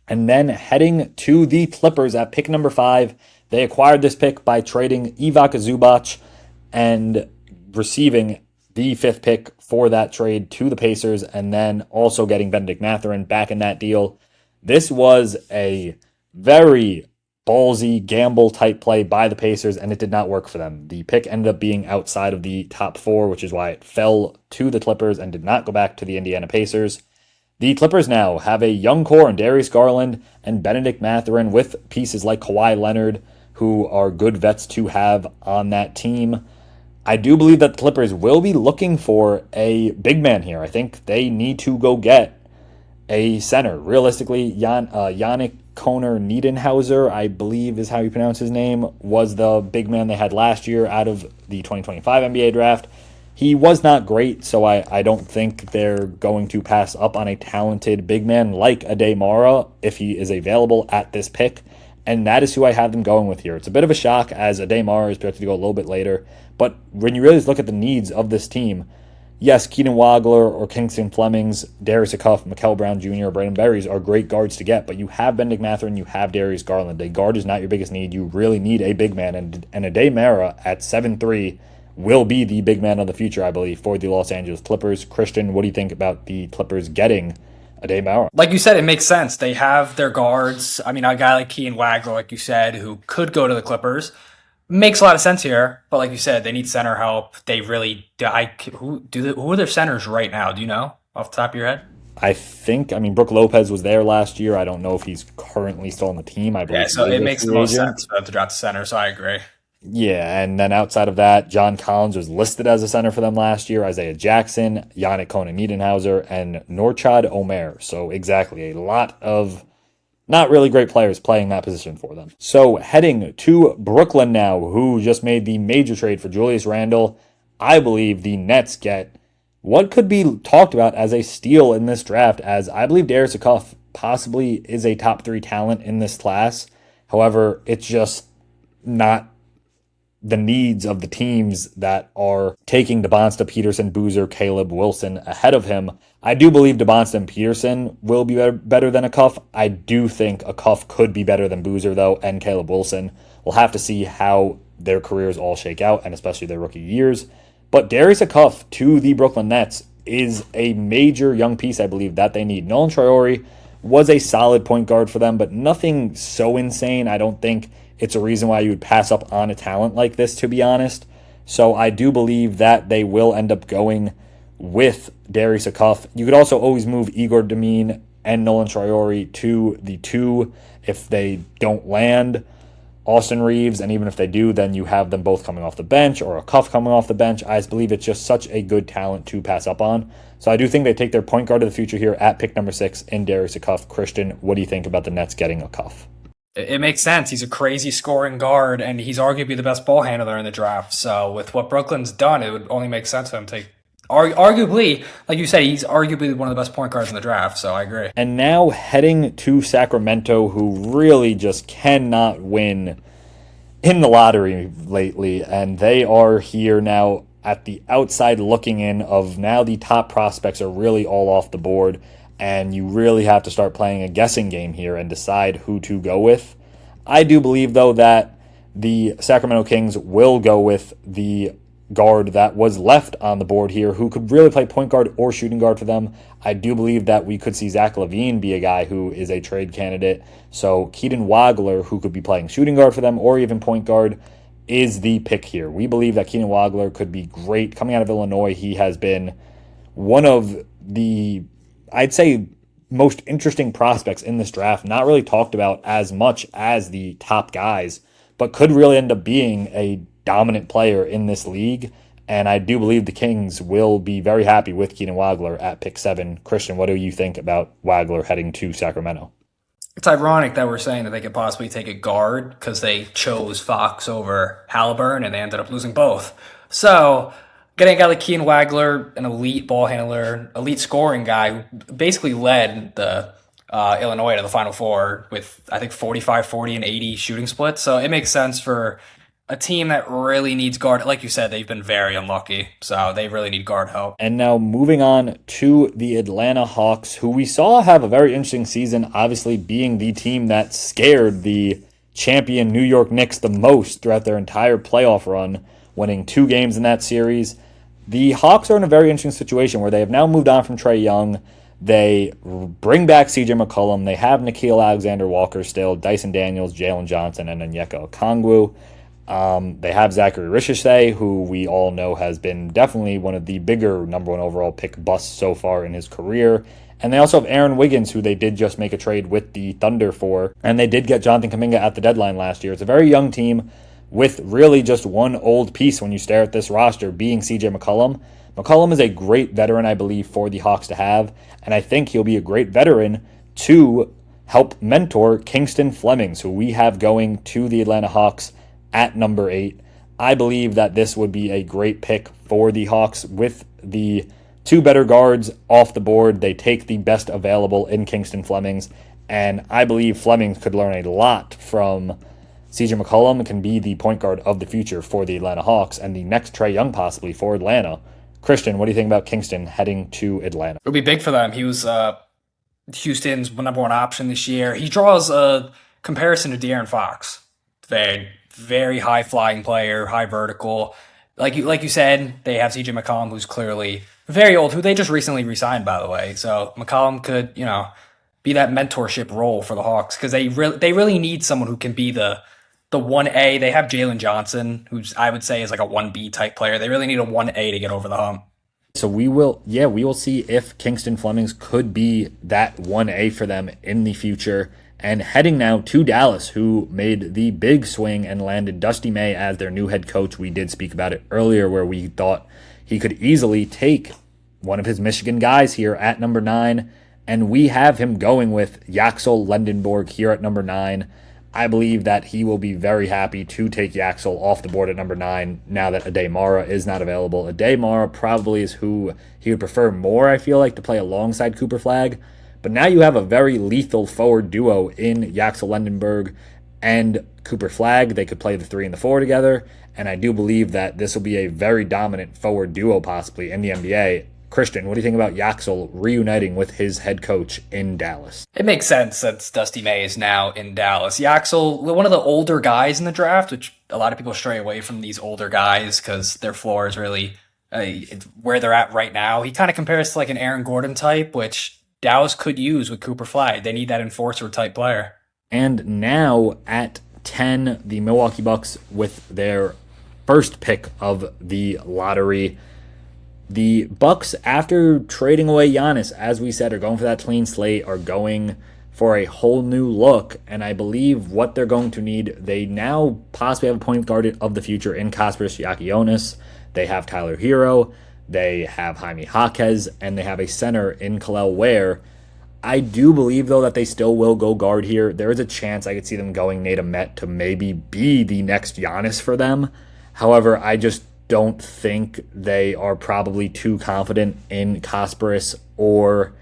And then heading to the Clippers at pick number 5, they acquired this pick by trading Ivica Zubac and receiving the 5th pick for that trade to the Pacers, and then also getting Bennedict Mathurin back in that deal. This was a very ballsy gamble type play by the Pacers, and it did not work for them. The pick ended up being outside of the top 4, which is why it fell to the Clippers and did not go back to the Indiana Pacers. The Clippers now have a young core in Darius Garland and Bennedict Mathurin, with pieces like Kawhi Leonard, who are good vets to have on that team. I do believe that the Clippers will be looking for a big man here. I think they need to go get a center. Realistically, Yannick Koner Niedenhauser, I believe is how you pronounce his name, was the big man they had last year out of the 2025 NBA draft. He was not great, so I don't think they're going to pass up on a talented big man like Ademara if he is available at this pick, and that is who I have them going with here. It's a bit of a shock, as Ademara is projected to go a little bit later, but when you really look at the needs of this team, yes, Keaton Wagler or Kingston Flemings, Darius Acuff, Mikal Brown Jr., Brandon Berries are great guards to get, but you have Bennedict Mathurin, you have Darius Garland. A guard is not your biggest need. You really need a big man, and Ademara at 7'3", will be the big man of the future, I believe, for the Los Angeles Clippers. Christian, what do you think about the Clippers getting Ademara? Like you said, it makes sense. They have their guards. I mean, a guy like Keaton Wagler, like you said, who could go to the Clippers, makes a lot of sense here. But like you said, they need center help. They really who are their centers right now? Do you know off the top of your head? I mean, Brook Lopez was there last year. I don't know if he's currently still on the team. I believe. Yeah, so it makes the most sense for them to draft the center. So I agree. Yeah, and then outside of that, John Collins was listed as a center for them last year, Isaiah Jackson, Yannick Koner Niedenhauser, and Norchad Omer. So exactly, a lot of not really great players playing that position for them. So heading to Brooklyn now, who just made the major trade for Julius Randle. I believe the Nets get what could be talked about as a steal in this draft, as I believe Darius Acuff possibly is a top 3 talent in this class. However, it's just not the needs of the teams that are taking Dybantsa, Peterson, Boozer, Caleb, Wilson ahead of him. I do believe Dybantsa and Peterson will be better than Acuff. I do think Acuff could be better than Boozer, though, and Caleb Wilson. We'll have to see how their careers all shake out, and especially their rookie years. But Darius Acuff to the Brooklyn Nets is a major young piece, I believe, that they need. Nolan Traore was a solid point guard for them, but nothing so insane. I don't think it's a reason why you would pass up on a talent like this, to be honest. So I do believe that they will end up going with Darius Acuff. You could also always move Igor Demine and Nolan Traore to the 2 if they don't land Austin Reeves, and even if they do, then you have them both coming off the bench or Acuff coming off the bench. I just believe it's just such a good talent to pass up on. So I do think they take their point guard of the future here at pick number 6 in Darius Acuff. Christian, what do you think about the Nets getting Acuff? It makes sense. He's a crazy scoring guard, and he's arguably the best ball handler in the draft. So with what Brooklyn's done, it would only make sense for him to take, arguably, like you said, he's arguably one of the best point guards in the draft. So I agree. And now heading to Sacramento, who really just cannot win in the lottery lately, and they are here now at the outside looking in of now the top prospects are really all off the board. And you really have to start playing a guessing game here and decide who to go with. I do believe, though, that the Sacramento Kings will go with the guard that was left on the board here, who could really play point guard or shooting guard for them. I do believe that we could see Zach LaVine be a guy who is a trade candidate. So Keaton Wagler, who could be playing shooting guard for them or even point guard, is the pick here. We believe that Keaton Wagler could be great. Coming out of Illinois, he has been one of the, I'd say, most interesting prospects in this draft, not really talked about as much as the top guys, but could really end up being a dominant player in this league. And I do believe the Kings will be very happy with Keaton Wagler at pick 7. Christian, what do you think about Wagler heading to Sacramento? It's ironic that we're saying that they could possibly take a guard because they chose Fox over Halliburton and they ended up losing both. So getting a guy like Keaton Wagler, an elite ball handler, elite scoring guy who basically led the Illinois to the Final Four with, I think, 45, 40, and 80 shooting splits. So it makes sense for a team that really needs guard. Like you said, they've been very unlucky, so they really need guard help. And now moving on to the Atlanta Hawks, who we saw have a very interesting season, obviously being the team that scared the champion New York Knicks the most throughout their entire playoff run, winning 2 games in that series. The Hawks are in a very interesting situation where they have now moved on from Trae Young. They bring back CJ McCollum. They have Nickeil Alexander-Walker still, Dyson Daniels, Jalen Johnson, and Onyeka Okongwu. They have Zachary Ricochet, who we all know has been definitely one of the bigger number 1 overall pick busts so far in his career. And they also have Aaron Wiggins, who they did just make a trade with the Thunder for. And they did get Jonathan Kuminga at the deadline last year. It's a very young team with really just one old piece when you stare at this roster, being CJ McCollum. McCollum is a great veteran, I believe, for the Hawks to have. And I think he'll be a great veteran to help mentor Kingston Flemings, who we have going to the Atlanta Hawks at number 8. I believe that this would be a great pick for the Hawks with the 2 better guards off the board. They take the best available in Kingston Flemings, and I believe Flemings could learn a lot from CJ McCollum, can be the point guard of the future for the Atlanta Hawks and the next Trae Young possibly for Atlanta. Christian, what do you think about Kingston heading to Atlanta? It'll be big for them. He was Houston's number 1 option this year. He draws a comparison to De'Aaron Fox. Very high flying player, high vertical. Like you said, they have CJ McCollum, who's clearly very old, who they just recently re-signed, by the way. So McCollum could, be that mentorship role for the Hawks because they really need someone who can be the 1A. They have Jalen Johnson, who's I would say is like a 1B type player. They really need a 1A to get over the hump. So we will see if Kingston Flemings could be that 1A for them in the future. And heading now to Dallas, who made the big swing and landed Dusty May as their new head coach. We did speak about it earlier where we thought he could easily take one of his Michigan guys here at number 9 And we have him going with Yaxel Lendenborg here at number 9. I believe that he will be very happy to take Yaxel off the board at number 9 now that Ade Mara is not available. Ade Mara probably is who he would prefer more, I feel like, to play alongside Cooper Flagg. But now you have a very lethal forward duo in Yaxel Lendenborg and Cooper Flagg. They could play the 3 and the 4 together, and I do believe that this will be a very dominant forward duo possibly in the NBA. Christian, what do you think about Yaxel reuniting with his head coach in Dallas? It makes sense since Dusty May is now in Dallas. Yaxel, one of the older guys in the draft, which a lot of people stray away from these older guys because their floor is really where they're at right now. He kind of compares to like an Aaron Gordon type, which Dallas could use with Cooper Flagg. They need that enforcer type player. And now at 10, the Milwaukee Bucks with their first pick of the lottery. The Bucks, after trading away Giannis, as we said, are going for that clean slate, are going for a whole new look. And I believe what they're going to need, they now possibly have a point guard of the future in Kasparas Giannakis. They have Tyler Hero, they have Jaime Jaquez, and they have a center in Kel'el Ware. I do believe, though, that they still will go guard here. There is a chance I could see them going Nate Ahmet to maybe be the next Giannis for them. However, I just don't think they are probably too confident in Kasparas or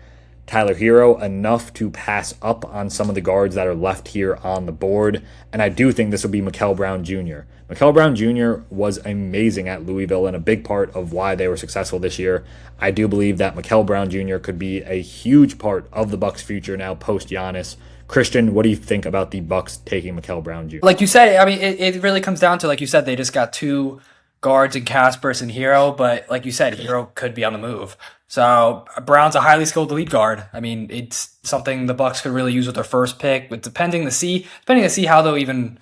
Tyler Hero enough to pass up on some of the guards that are left here on the board. And I do think this will be Mikel Brown Jr. Mikel Brown Jr. was amazing at Louisville and a big part of why they were successful this year. I do believe that Mikel Brown Jr. could be a huge part of the Bucks' future now post Giannis. Christian, what do you think about the Bucks taking Mikel Brown Jr.? Like you said, I mean, it really comes down to, like you said, they just got 2 guards in Kasparas and Hero, but like you said, Hero could be on the move. So Brown's a highly skilled lead guard. I mean, it's something the Bucks could really use with their first pick, but depending to see how they'll even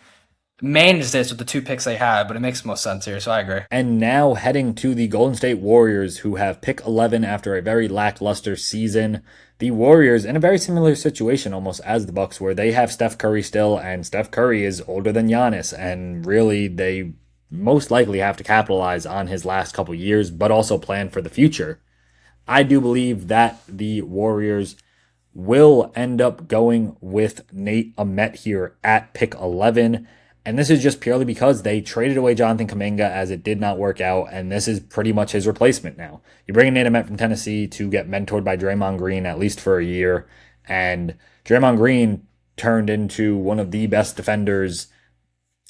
manage this with the 2 picks they have, but it makes most sense here, so I agree. And now heading to the Golden State Warriors, who have pick 11 after a very lackluster season. The Warriors in a very similar situation almost as the Bucks, where they have Steph Curry still, and Steph Curry is older than Giannis, and really they most likely have to capitalize on his last couple years, but also plan for the future. I do believe that the Warriors will end up going with Nate Ahmet here at pick 11. And this is just purely because they traded away Jonathan Kuminga as it did not work out, and this is pretty much his replacement now. You bring in Nate Ahmet from Tennessee to get mentored by Draymond Green at least for a year, and Draymond Green turned into one of the best defenders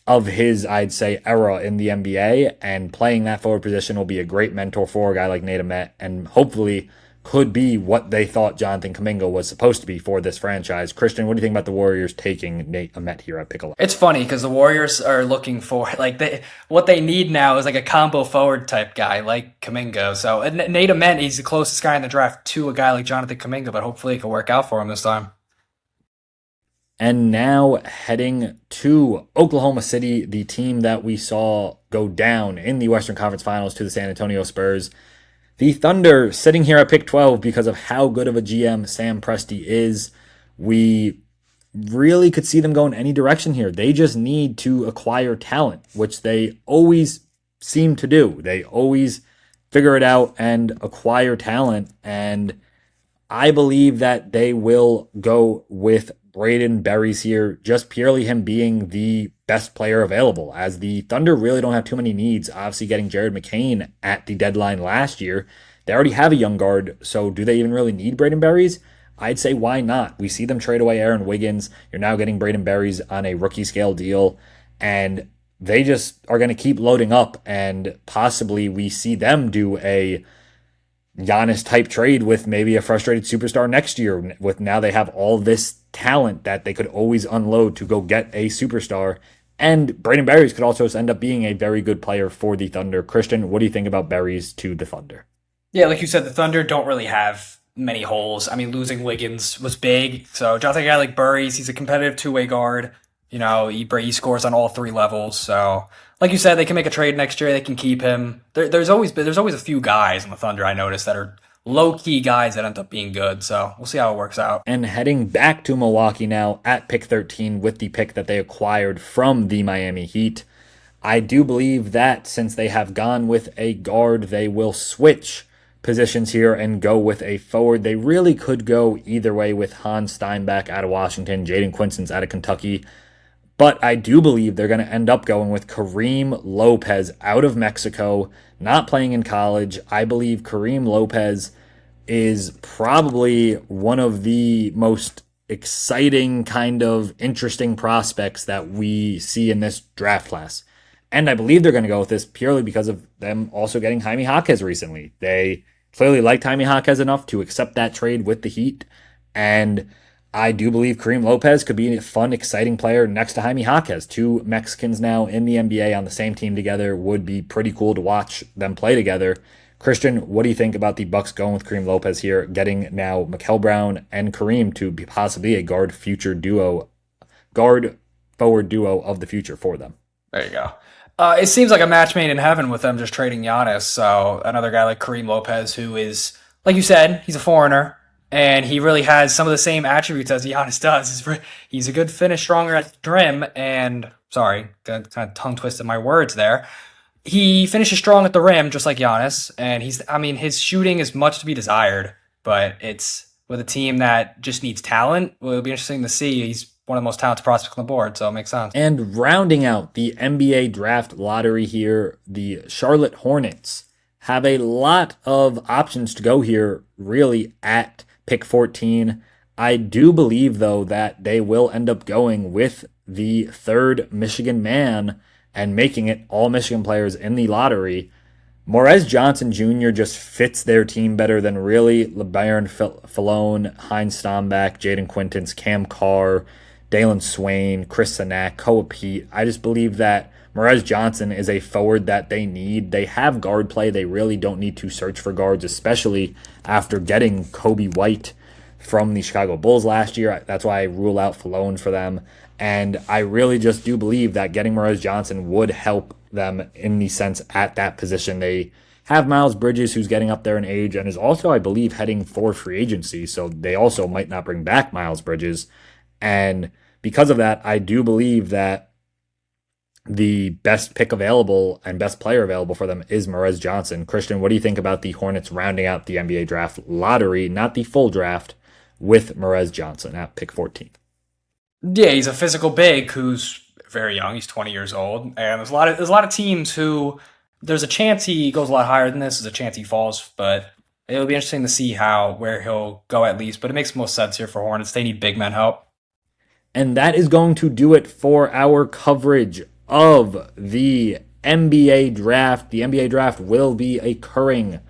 of his, I'd say, era in the NBA, and playing that forward position will be a great mentor for a guy like Nate Ahmet, and hopefully could be what they thought Jonathan Kuminga was supposed to be for this franchise. Christian, what do you think about the Warriors taking Nate Ahmet here at pick 11? It's funny because the Warriors are looking for, like, what they need now is like a combo forward type guy like Kuminga. So Nate Ahmet, he's the closest guy in the draft to a guy like Jonathan Kuminga, but hopefully it can work out for him this time. And now heading to Oklahoma City, the team that we saw go down in the Western Conference Finals to the San Antonio Spurs. The Thunder sitting here at pick 12 because of how good of a GM Sam Presti is. We really could see them go in any direction here. They just need to acquire talent, which they always seem to do. They always figure it out and acquire talent. And I believe that they will go with Braden Berries here, just purely him being the best player available, as the Thunder really don't have too many needs. Obviously getting Jared McCain at the deadline last year. They already have a young guard, so do they even really need Braden Berries? I'd say why not? We see them trade away Aaron Wiggins. You're now getting Braden Berries on a rookie scale deal, and they just are going to keep loading up, and possibly we see them do a Giannis type trade with maybe a frustrated superstar next year, with now they have all this talent that they could always unload to go get a superstar. And Braden Berries could also end up being a very good player for the Thunder. Christian, what do you think about Berries to the Thunder? Yeah, like you said, the Thunder don't really have many holes. I mean, losing Wiggins was big. So drafting a guy like Berries, he's a competitive 2-way guard. You know, he scores on all 3 levels. So like you said, they can make a trade next year. They can keep him. There's always a few guys in the Thunder I noticed that are low-key guys that end up being good. So we'll see how it works out. And heading back to Milwaukee now at pick 13 with the pick that they acquired from the Miami Heat. I do believe that since they have gone with a guard, they will switch positions here and go with a forward. They really could go either way with Hans Steinbach out of Washington, Jaden Quinton's out of Kentucky. But I do believe they're going to end up going with Kareem Lopez out of Mexico, not playing in college. I believe Kareem Lopez is probably one of the most exciting, kind of interesting prospects that we see in this draft class. And I believe they're going to go with this purely because of them also getting Jaime Jaquez recently. They clearly liked Jaime Jaquez enough to accept that trade with the Heat. And I do believe Kareem Lopez could be a fun, exciting player next to Jaime Jaquez. Two Mexicans now in the NBA on the same team together would be pretty cool to watch them play together. Christian, what do you think about the Bucks going with Kareem Lopez here, getting now Mikal Brown and Kareem to be possibly a guard forward duo of the future for them? There you go. It seems like a match made in heaven with them just trading Giannis. So another guy like Kareem Lopez, who is, like you said, he's a foreigner, and he really has some of the same attributes as Giannis does. He's a good finish, stronger at the rim, and sorry, kind of tongue twisted my words there. He finishes strong at the rim, just like Giannis, and his shooting is much to be desired, but it's with a team that just needs talent. Well, it'll be interesting to see. He's one of the most talented prospects on the board, so it makes sense. And rounding out the NBA draft lottery here, the Charlotte Hornets have a lot of options to go here, really, at pick 14. I do believe, though, that they will end up going with the third Michigan man and making it all Michigan players in the lottery. Morez Johnson Jr. just fits their team better than really LeBaron Filone, Heinz Steinbach, Jaden Quinton, Cam Carr, Dalen Swain, Chris Sanak, Koa Pete. I just believe that Morez Johnson is a forward that they need. They have guard play. They really don't need to search for guards, especially after getting Kobe White from the Chicago Bulls last year. That's why I rule out Filone for them. And I really just do believe that getting Morez Johnson would help them in the sense at that position. They have Miles Bridges, who's getting up there in age and is also, I believe, heading for free agency. So they also might not bring back Miles Bridges. And because of that, I do believe that the best pick available and best player available for them is Morez Johnson. Christian, what do you think about the Hornets rounding out the NBA draft lottery, not the full draft, with Morez Johnson at pick 14? Yeah, he's a physical big who's very young. He's 20 years old, and there's a lot of teams who there's a chance he goes a lot higher than this. There's a chance he falls, but it'll be interesting to see where he'll go at least. But it makes most sense here for Hornets. They need big men help. And that is going to do it for our coverage of the NBA draft. The NBA draft will be occurring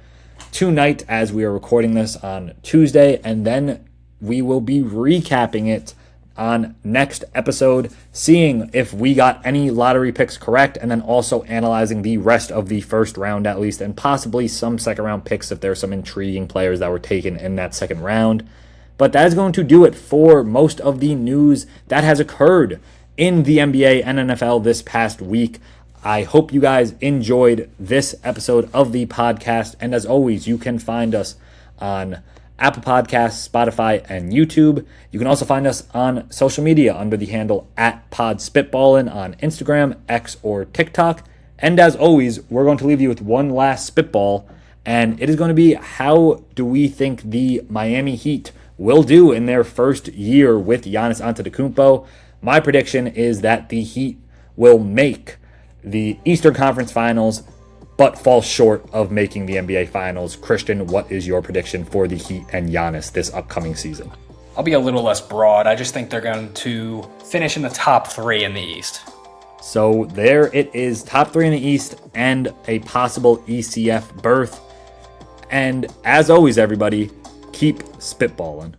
tonight as we are recording this on Tuesday, and then we will be recapping it on next episode, seeing if we got any lottery picks correct, and then also analyzing the rest of the first round at least, and possibly some second round picks if there's some intriguing players that were taken in that second round. But that is going to do it for most of the news that has occurred in the NBA and NFL this past week. I hope you guys enjoyed this episode of the podcast. And as always, you can find us on Apple Podcasts, Spotify, and YouTube. You can also find us on social media under the handle @PodSpitBallin on Instagram, X, or TikTok. And as always, we're going to leave you with one last spitball, and it is going to be, how do we think the Miami Heat will do in their first year with Giannis Antetokounmpo? My prediction is that the Heat will make the Eastern Conference Finals, but fall short of making the NBA Finals. Christian, what is your prediction for the Heat and Giannis this upcoming season? I'll be a little less broad. I just think they're going to finish in the top 3 in the East. So there it is, top 3 in the East and a possible ECF berth. And as always, everybody, keep spitballing.